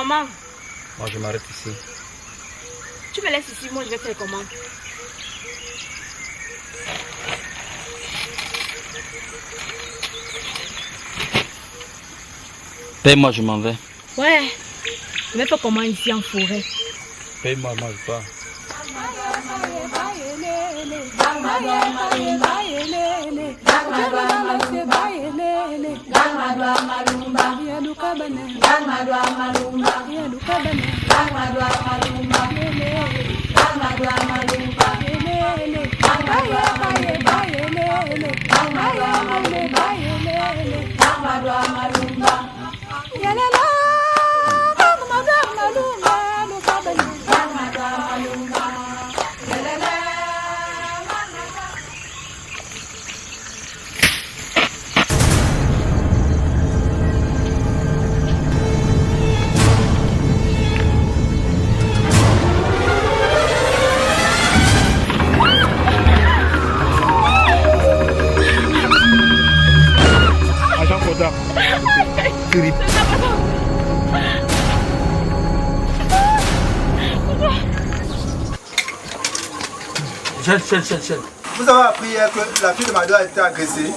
comment? Moi, je m'arrête ici. Tu me laisses ici, moi je vais faire comment? Paye-moi, je m'en vais. Ouais, je vais faire comment ici en forêt? Paye-moi, moi je pars. Agent Koda. Philippe. Chel. Vous avez appris hier que la fille de Mado a été agressée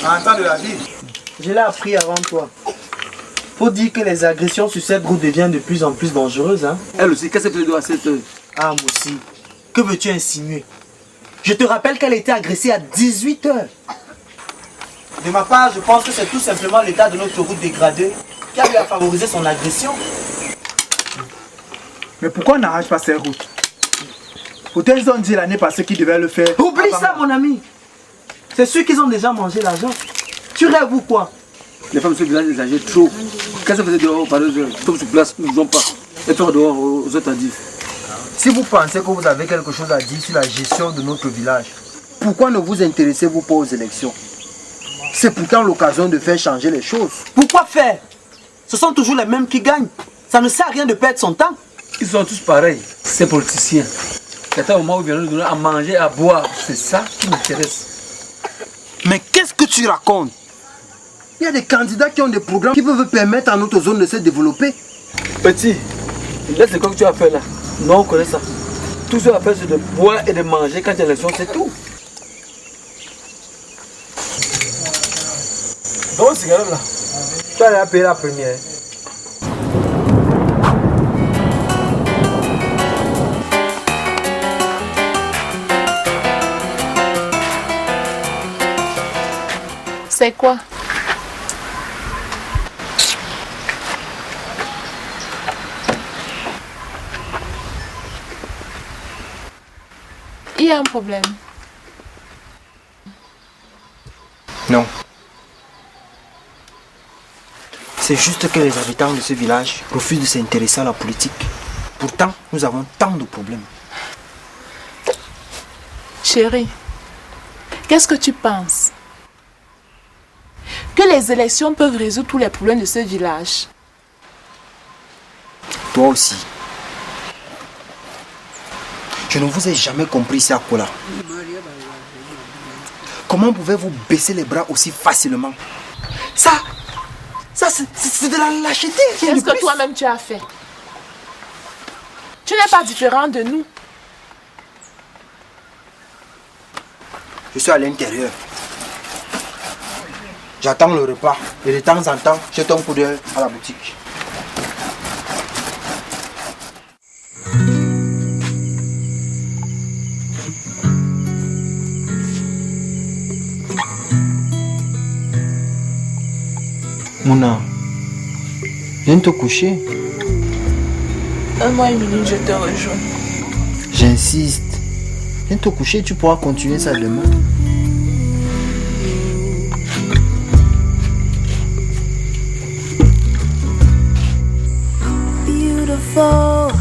en temps de la ville. Je l'ai appris avant toi. Faut dire que les agressions sur cette route deviennent de plus en plus dangereuses. Hein? Elle aussi, qu'est-ce qu'elle fait à cette heure? Ah, Moussi, que veux-tu insinuer? Je te rappelle qu'elle a été agressée à 18 h. De ma part, je pense que c'est tout simplement l'état de notre route dégradée qui a eu à favoriser son agression. Mais pourquoi on n'arrache pas ces routes? Pourtant, ils ont dit l'année passée qu'ils devaient le faire. Oublie ça, mon ami. C'est sûr qu'ils ont déjà mangé l'argent. Tu rêves ou quoi? Les femmes de ce village exagèrent trop. Qu'est-ce qu'elles faisaient dehors par eux? Comme sur place, ils ne vont pas. Et faire dehors aux autres à dire. Si vous pensez que vous avez quelque chose à dire sur la gestion de notre village, pourquoi ne vous intéressez-vous pas aux élections? C'est pourtant l'occasion de faire changer les choses. Pourquoi faire? Ce sont toujours les mêmes qui gagnent. Ça ne sert à rien de perdre son temps. Ils sont tous pareils, ces politiciens. C'est un moment où ils viennent nous donner à manger, à boire. C'est ça qui m'intéresse. Mais qu'est-ce que tu racontes? Il y a des candidats qui ont des programmes qui peuvent permettre à notre zone de se développer. Petit, laisse quoi que tu as fait là. Non, on connaît ça. Tout ce qu'on a fait, c'est de boire et de manger quand il y a l'élection, c'est tout. Donc, cigarette là, tu allais payer la première. C'est quoi? Il y a un problème. Non. C'est juste que les habitants de ce village refusent de s'intéresser à la politique. Pourtant, nous avons tant de problèmes. Chérie, qu'est-ce que tu penses? Que les élections peuvent résoudre tous les problèmes de ce village? Toi aussi. Je ne vous ai jamais compris, Sakola. Comment pouvez-vous baisser les bras aussi facilement? Ça c'est de la lâcheté. Qu'est-ce que toi-même tu as fait? Tu n'es pas différent de nous. Je suis à l'intérieur. J'attends le repas. Et de temps en temps, je tombe un coup d'œil à la boutique. Mouna, viens te coucher. Donne-moi une minute, je te rejoins. J'insiste. Viens te coucher, tu pourras continuer ça demain. Beautiful,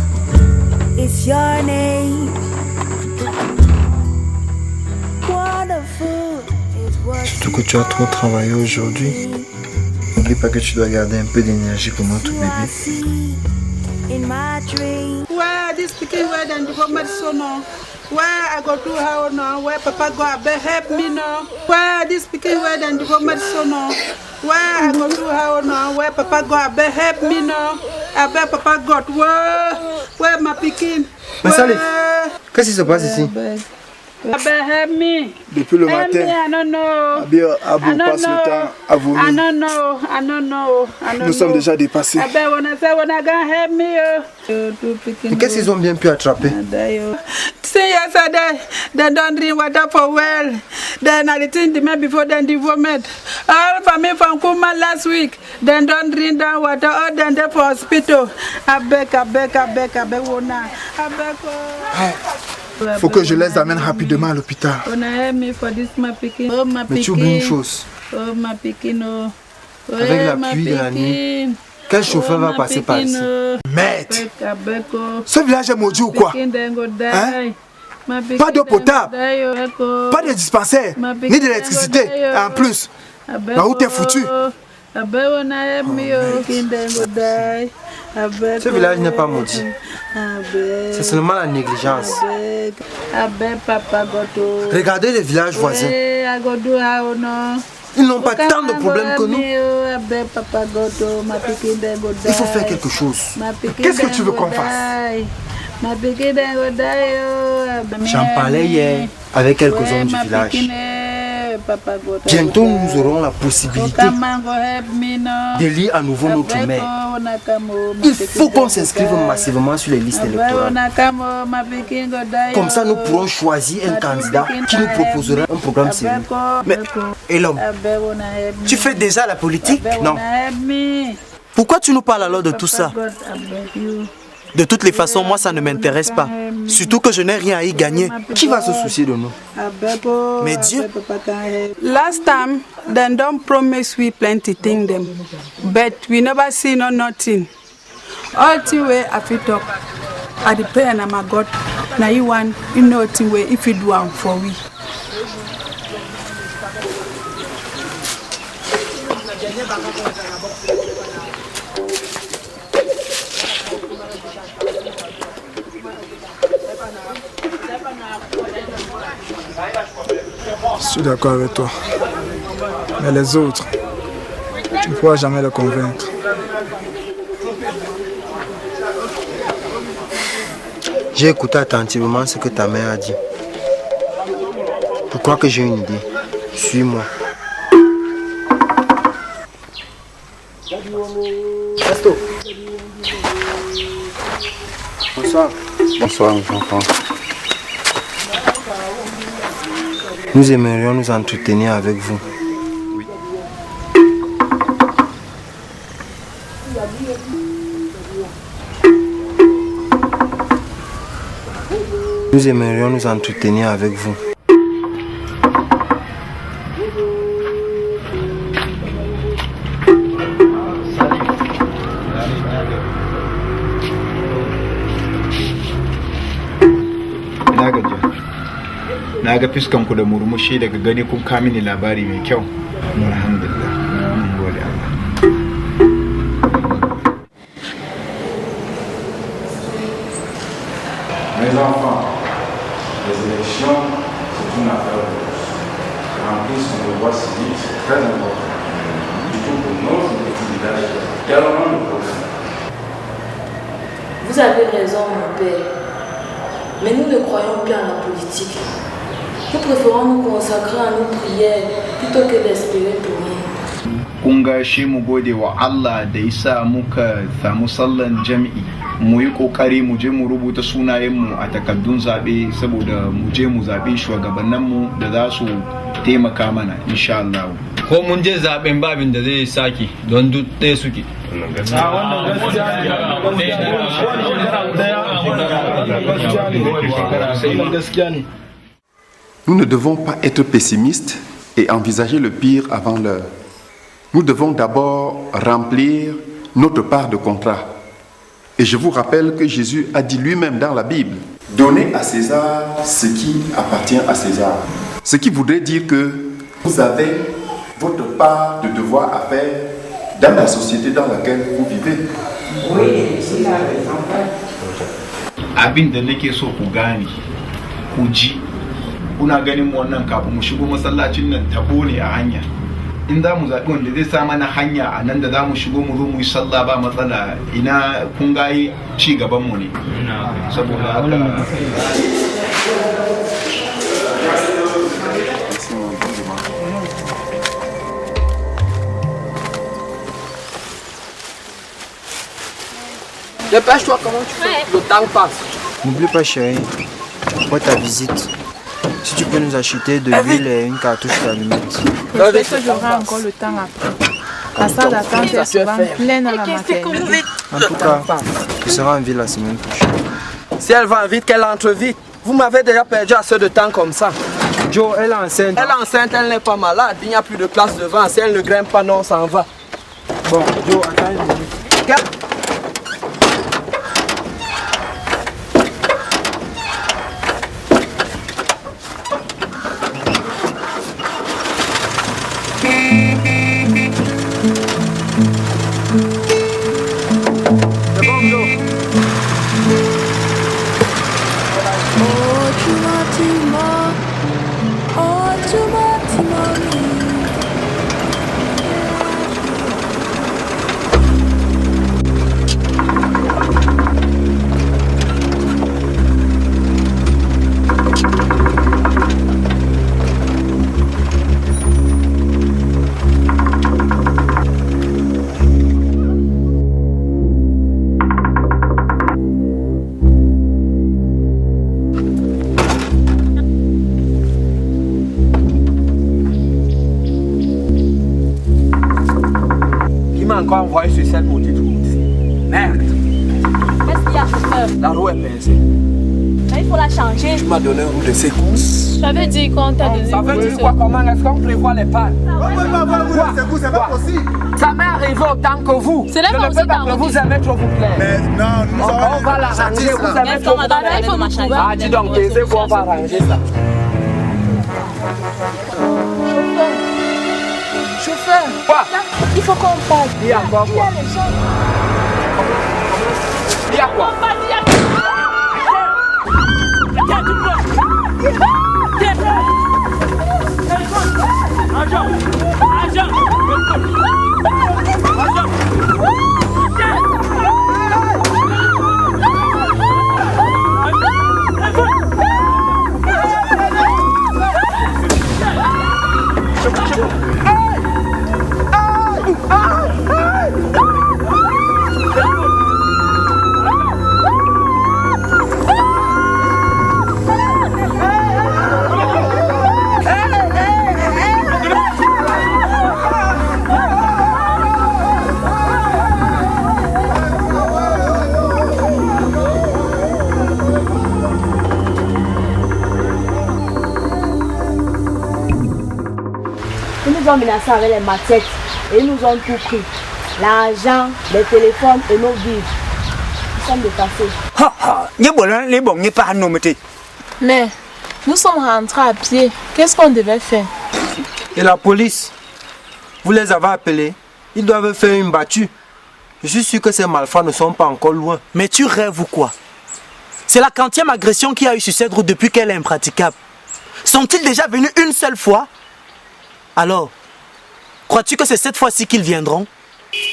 it's your name. Wonderful, it's what. Surtout que tu as trop travaillé aujourd'hui. N'oublie pas que tu dois garder un peu d'énergie pour notre bébé. In my dream. Ouais, this pikin, ouais, word and development so no. Where I go to how no, where Papa go help me no. Where this speaking word and development so no. Where I go to how no, where Papa go help me no. I beg Papa God where my picking. Mais Salif, qu'est-ce qui se passe ici? Help me. Depuis le matin, I don't know. Abou passe le temps à vomir. I don't know. Nous sommes déjà dépassés. Et qu'est-ce qu'ils ont bien pu attraper? See, yesterday, they don't drink water for well. Then I think the man before then the vomit. All for me from Kuma last week. Then don't drink that water. All then they for hospital. I beg. Faut que je les amène rapidement à l'hôpital. Mais tu oublies une chose. Avec la pluie de la nuit, quel chauffeur va passer par ici? Maître, ce village est maudit ou quoi? Hein? Pas d'eau potable, pas de dispensaire, ni d'électricité. En plus, la route est foutue. Ce village n'est pas maudit. C'est seulement la négligence. Regardez les villages voisins. Ils n'ont pas tant de problèmes que nous. Il faut faire quelque chose. Qu'est-ce que tu veux qu'on fasse? J'en parlais hier avec quelques hommes du village. Bientôt nous aurons la possibilité d'élire à nouveau notre maire. Il faut qu'on s'inscrive massivement sur les listes électorales. Comme ça nous pourrons choisir un candidat qui nous proposera un programme sérieux. Mais, et l'homme, tu fais déjà la politique? Non. Pourquoi tu nous parles alors de tout ça? De toutes les façons, moi ça ne m'intéresse pas. Surtout que je n'ai rien à y gagner. Qui va se soucier de nous? Mais Dieu. Last time, they don't promise we plenty thing them, but we never see no nothing. All the way I fit talk, I depend on my God. Now you want, you know the way if you do one for we. Je suis d'accord avec toi. Mais les autres, tu ne pourras jamais les convaincre. J'ai écouté attentivement ce que ta mère a dit. Je crois que j'ai une idée. Suis-moi. Pasto. Bonsoir. Bonsoir, mes enfants. Nous aimerions nous entretenir avec vous. Oui. Nous aimerions nous entretenir avec vous. Na ga fiskanku da murmushi daga gani kun ka mini labari mai kyau. Alhamdulillah. Mun gode Allah. Mes enfants, les élections, c'est une affaire de tous. Remplir son devoir civique, c'est très important. Surtout pour notre petit village, c'est tellement de problèmes. Vous avez raison, mon père. Mais nous ne croyons plus à la politique. Nous préférons nous consacrer à nos prières plutôt que d'espérer pour rien. Kun ga shi mu gode wa Allah da yasa muka samu sallan jami'i, mu yi kokari mu je mu rubuta sunayenmu a takaddun zabe saboda mu je mu zabe shugabanninmu da za su taimaka mana insha Allah. Ko mun je zaben babin da zai saki don duk ɗaya suke. Nous ne devons pas être pessimistes et envisager le pire avant l'heure. Nous devons d'abord remplir notre part de contrat. Et je vous rappelle que Jésus a dit lui-même dans la Bible, « Donnez à César ce qui appartient à César ». Ce qui voudrait dire que vous avez votre part de devoir à faire dans la société dans laquelle vous vivez. Oui, abin da nake so ku gane ku ji kuna ganin mu wannan kafin mu shigo masallacin nan tabo ne a hanya in za mu zaɓi wanda zai sa mana hanya a nan da za mu shigo mu zo mu yi sallah ba matsala ina kun ga ci gaban mu ne saboda haka Dépêche-toi, comment tu fais? Le temps passe. N'oublie pas, chérie, pour ta visite, si tu peux nous acheter de l'huile et une cartouche d'allumettes. Peut-être que j'aurai encore le temps après. La salle d'attente est souvent pleine à la maternité. En tout cas, tu seras en ville la semaine prochaine. Si elle va vite, qu'elle entre vite. Vous m'avez déjà perdu assez de temps comme ça. Joe, elle est enceinte. Elle est enceinte, elle n'est pas malade. Il n'y a plus de place devant. Si elle ne grimpe pas, non, on s'en va. Bon, Joe, attends une minute. Envoyé sur cette maudite route. Merde. Qu'est-ce qu'il y a, chauffeur? La roue est pincée. Il faut la changer. Tu m'as donné une roue de secousses. J'avais dit qu'on t'a donné. Ça veut dire quoi? Comment est-ce qu'on prévoit les pannes? On ne peut pas avoir une roue de secousses, c'est pas possible. Ça m'est arrivé autant que vous. Je ne peux pas que vous aimez trop vous plaire. Mais non, on va l'arranger. Vous aimez trop vous plaire. Ah, dis donc, c'est quoi, on va arranger ça. Chauffeur, quoi? Il faut qu'on parle. Il y a quoi? Il y a les gens. Il y a quoi? Ils nous ont menacés avec les machettes et ils nous ont tout pris. L'argent, les téléphones et nos vies. Nous sommes dépassés. Mais nous sommes rentrés à pied. Qu'est-ce qu'on devait faire? Et la police? Vous les avez appelés? Ils doivent faire une battue. Je suis sûr que ces malfrats ne sont pas encore loin. Mais tu rêves ou quoi? C'est la 40e agression qu'il y a eu sur cette route depuis qu'elle est impraticable. Sont-ils déjà venus une seule fois? Alors, crois-tu que c'est cette fois-ci qu'ils viendront?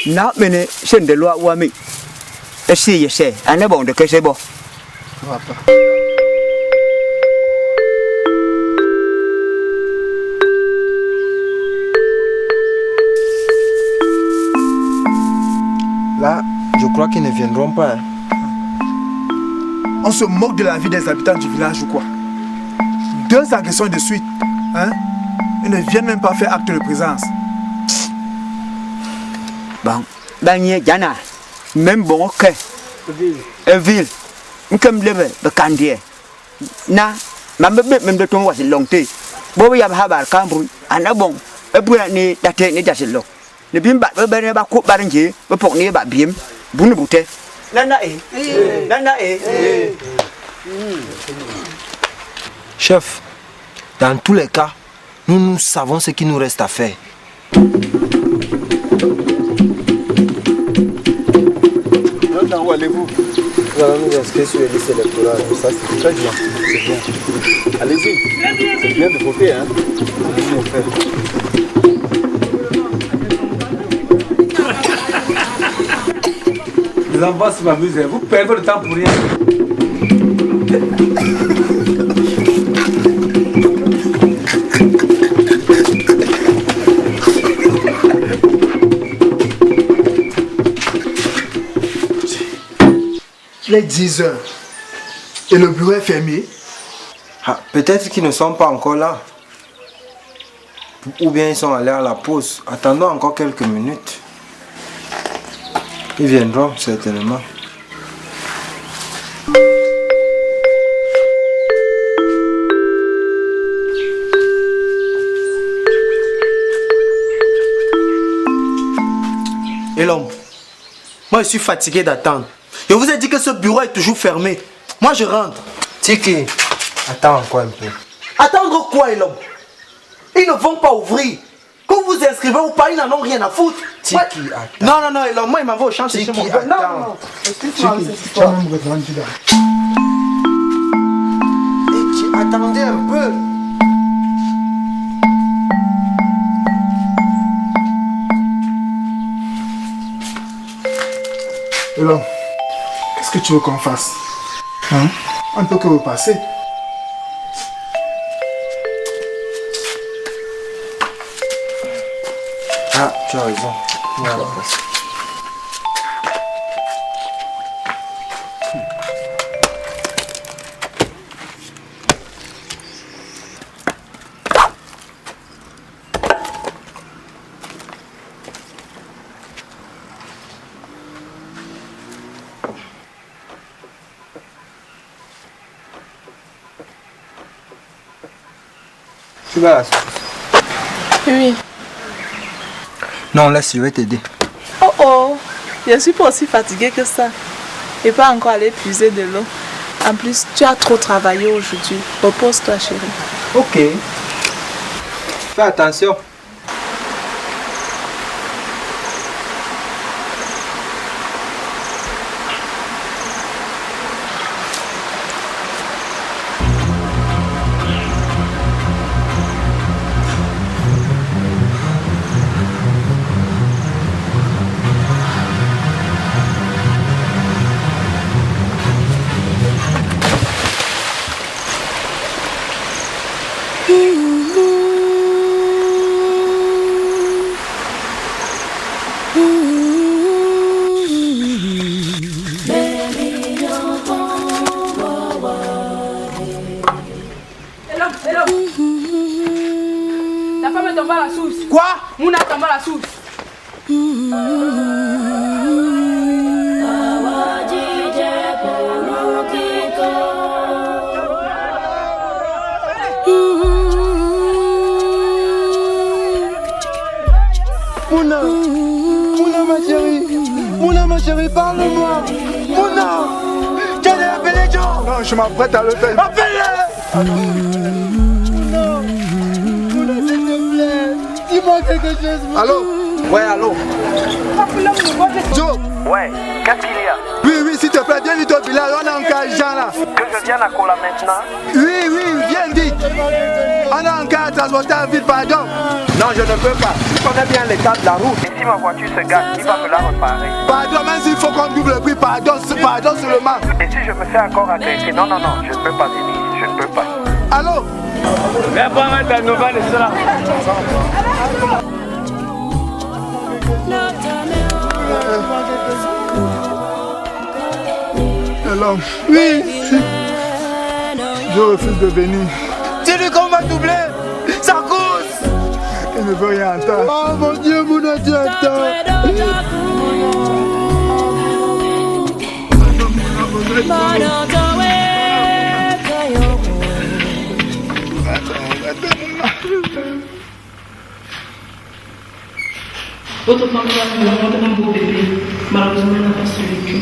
Non, mais c'est de loi ou ami. Et si je sais, on est bon de que c'est bon. Là, je crois qu'ils ne viendront pas. Hein. On se moque de la vie des habitants du village ou quoi? 2 agressions de suite. Hein? Ils ne viennent même pas faire acte de présence. Bon, ben Jana, même bon ok. Ville, comme le candier. Na, ma bébé même de ton voisin longtemps. Bon, il y a un Cameroun, un bon, et puis ni la tête ni d'asilo. Le bim bat, ben ba coupe barangier, pour ni ba bim, boune bouté. Nana Chef, dans tous les cas, nous savons ce qu'il nous reste à faire. Où allez-vous? Nous allons nous inscrire sur les listes électorales. Ça, c'est très bien. C'est bien. Allez-y. C'est bien de voter, hein. Les enfants s'amusent, vous perdez le temps pour rien. Il est 10 heures et le bureau est fermé. Ah, peut-être qu'ils ne sont pas encore là. Ou bien ils sont allés à la pause. Attendons encore quelques minutes. Ils viendront certainement. Et l'homme, moi je suis fatigué d'attendre. Je vous ai dit que ce bureau est toujours fermé. Moi je rentre. Tiki, attends encore un peu. Attendre quoi, l'homme? Ils ne vont pas ouvrir. Que vous inscrivez ou pas, ils n'en ont rien à foutre. Tiki, attends. Non, non, non, l'homme, moi il m'envoie au champ chez mon gars. Non, non, non. Excuse-moi, tu as même grandi là. Attendez un peu. Et là, qu'est-ce que tu veux qu'on fasse? Hein? On ne peut que repasser. Ah, tu as raison. On va repasser. Tu vas à la source? Oui. Non, laisse, je vais t'aider. Oh oh, je ne suis pas aussi fatiguée que ça. Et pas encore aller puiser de l'eau. En plus, tu as trop travaillé aujourd'hui. Repose-toi, chérie. Ok. Fais attention. La femme est tombée à la source. Quoi? Mouna est tombée à la source. Mouna, Mouna ma chérie, Mouna ma chérie, parle-moi. Mouna, tu as appelé Joe? Non, je m'apprête à le faire. Appelle-le. Mouna, s'il te plaît, dis-moi quelque chose. Mouna. Allô? Ouais, allô? Joe? Ouais, qu'est-ce qu'il y a? Oui, oui, s'il te plaît, viens vite au village, on a encore Jean là. Que je vienne à Kola maintenant? Oui, oui, viens vite. On a encore à transporter à ville, pardon. Non, je ne peux pas. Tu connais bien l'état de la route. Et si ma voiture se gâte, qui va me la réparer? Pardon, même s'il faut qu'on double le prix, pardon, pardon seulement. Et si je me fais encore agresser? Non, non, non, je ne peux pas venir. Je ne peux pas. Allô? Viens prendre ta nouvelle de cela. Alors, oui, je refuse de venir. C'est lui qu'on va doubler. Ça cause. Il ne veut rien entendre. Oh mon Dieu, mon ordinateur. Votre femme a un beau bébé. Malheureusement, elle n'a pas survécu.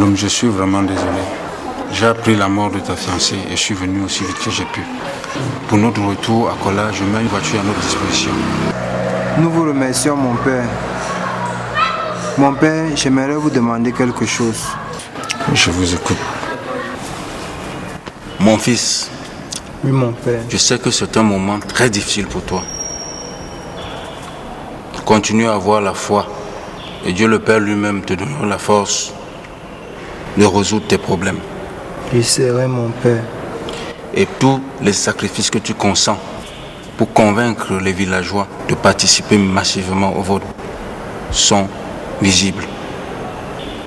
L'homme, je suis vraiment désolé. J'ai appris la mort de ta fiancée et je suis venu aussi vite que j'ai pu. Pour notre retour à Kola, je mets une voiture à notre disposition. Nous vous remercions, mon père. Mon père, j'aimerais vous demander quelque chose. Je vous écoute. Mon fils. Oui, mon père. Je sais que c'est un moment très difficile pour toi. Continue à avoir la foi et Dieu le Père lui-même te donnera la force de résoudre tes problèmes. J'essaierai, mon père. Et tous les sacrifices que tu consens pour convaincre les villageois de participer massivement au vote sont visibles.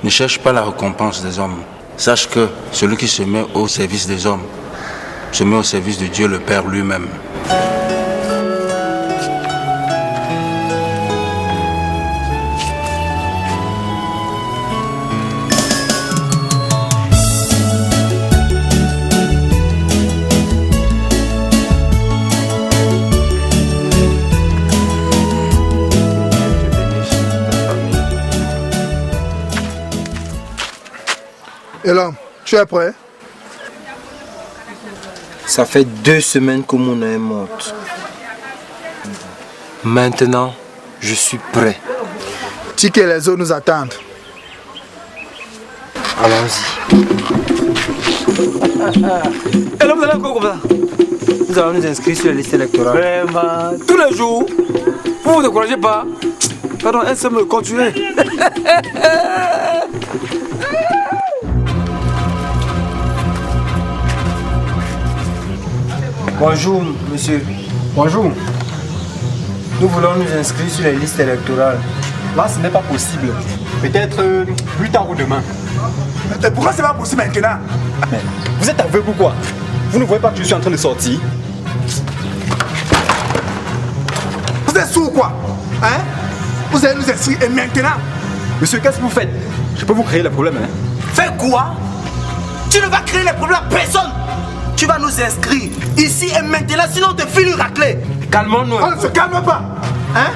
Ne cherche pas la récompense des hommes. Sache que celui qui se met au service des hommes se met au service de Dieu le Père lui-même. Et là, tu es prêt? Ça fait 2 semaines que mon œil monte. Maintenant, je suis prêt. Tiki et les autres nous attendent. Allons-y. Et là, vous allez encore comme ça? Nous allons nous inscrire sur la liste électorale. Vraiment, tous les jours, vous ne vous découragez pas. Pardon, un seul, continuez. Bonjour, monsieur. Bonjour. Nous voulons nous inscrire sur les listes électorales. Là, ce n'est pas possible. Peut-être plus tard ou demain. Mais pourquoi c'est pas possible maintenant? Mais vous êtes aveugle ou quoi? Vous ne voyez pas que je suis en train de sortir? Vous êtes sourd ou quoi? Hein? Vous allez nous inscrire et maintenant? Monsieur, qu'est-ce que vous faites? Je peux vous créer les problèmes, hein? Fais quoi? Tu ne vas créer les problèmes à personne. Tu vas nous inscrire ici et maintenant, sinon on te file une raclée. Calmons-nous. On ne se calme pas. Hein?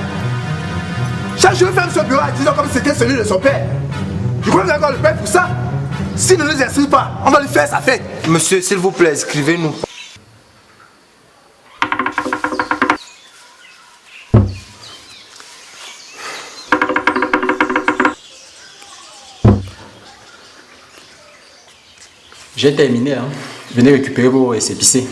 Chaque jour, ferme ce bureau à 10 ans comme c'était celui de son père. Je crois que vous avez encore le père pour ça. S'il ne nous inscrit pas, on va lui faire sa fête. Monsieur, s'il vous plaît, inscrivez-nous. J'ai terminé, hein. Venez récupérer vos récépissés.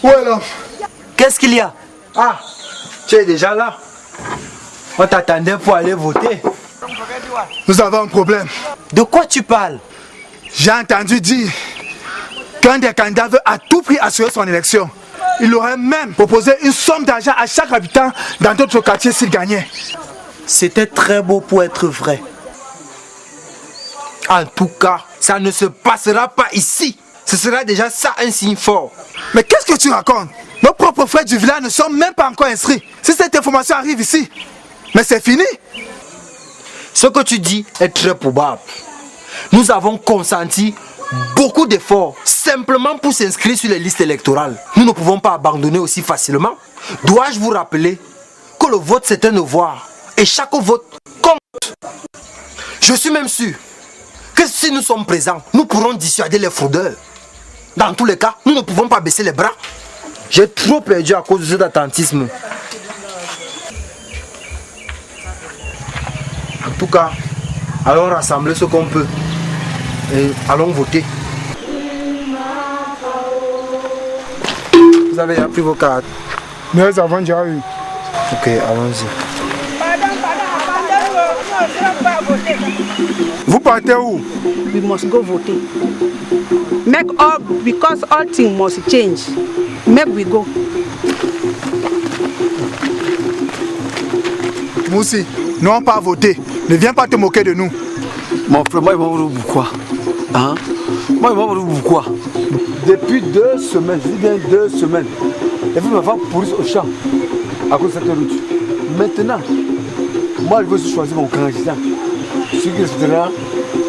Où est l'homme? Qu'est-ce qu'il y a? Ah, tu es déjà là. On t'attendait pour aller voter. Nous avons un problème. De quoi tu parles? J'ai entendu dire qu'un des candidats veut à tout prix assurer son élection. Il aurait même proposé une somme d'argent à chaque habitant dans d'autres quartiers s'il gagnait. C'était très beau pour être vrai. En tout cas, ça ne se passera pas ici. Ce sera déjà ça un signe fort. Mais qu'est-ce que tu racontes? Nos propres frères du village ne sont même pas encore inscrits. Si cette information arrive ici, mais c'est fini. Ce que tu dis est très probable. Nous avons consenti beaucoup d'efforts simplement pour s'inscrire sur les listes électorales. Nous ne pouvons pas abandonner aussi facilement. Dois-je vous rappeler que le vote c'est un devoir et chaque vote compte. Je suis même sûr que si nous sommes présents, nous pourrons dissuader les fraudeurs. Dans tous les cas, nous ne pouvons pas baisser les bras. J'ai trop perdu à cause de cet attentisme. En tout cas, allons rassembler ce qu'on peut et allons voter. Vous avez déjà pris vos cartes? Nous avons déjà eu. Ok, allons-y. Vous partez où? We must go voter. Make all, because all things must change. Make we go. Moussi, nous n'avons pas voté. Ne viens pas te moquer de nous. Mon frère, moi, il m'a voulu pourquoi? Hein? Moi, il m'a voulu pourquoi? Depuis 2 semaines, je dis bien 2 semaines, il faut me faire pourrir au champ à cause de cette route. Maintenant, Moi, je veux choisir mon candidat. Celui qui respectera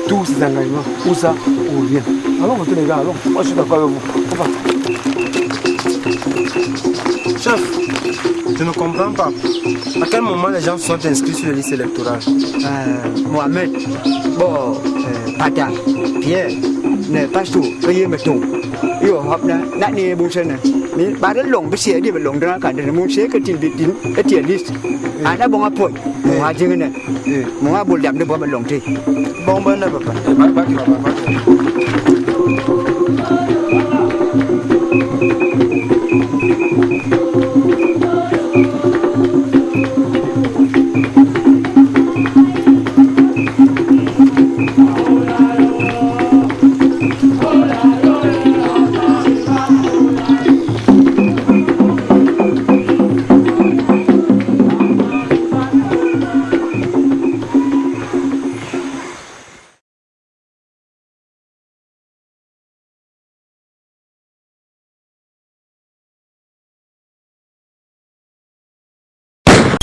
tous ses engagements. Ou ça, ou rien. Allons, votez les gars, allons. Moi, je suis d'accord avec vous. On va. Chef, je ne comprends pas. À quel moment les gens sont inscrits sur les listes électorales? Mohamed, bon, Pata, Pierre, ne pas tout, payer me tout. Yo, hop là, n'a ni boucher ne. Mais par le long, c'est dit le long dans la cadre de mon chef que tu dis, et tu es liste. Ah, là, bon, appui, mon agent, mon aboulab de bon long thé. Bon, ben, papa.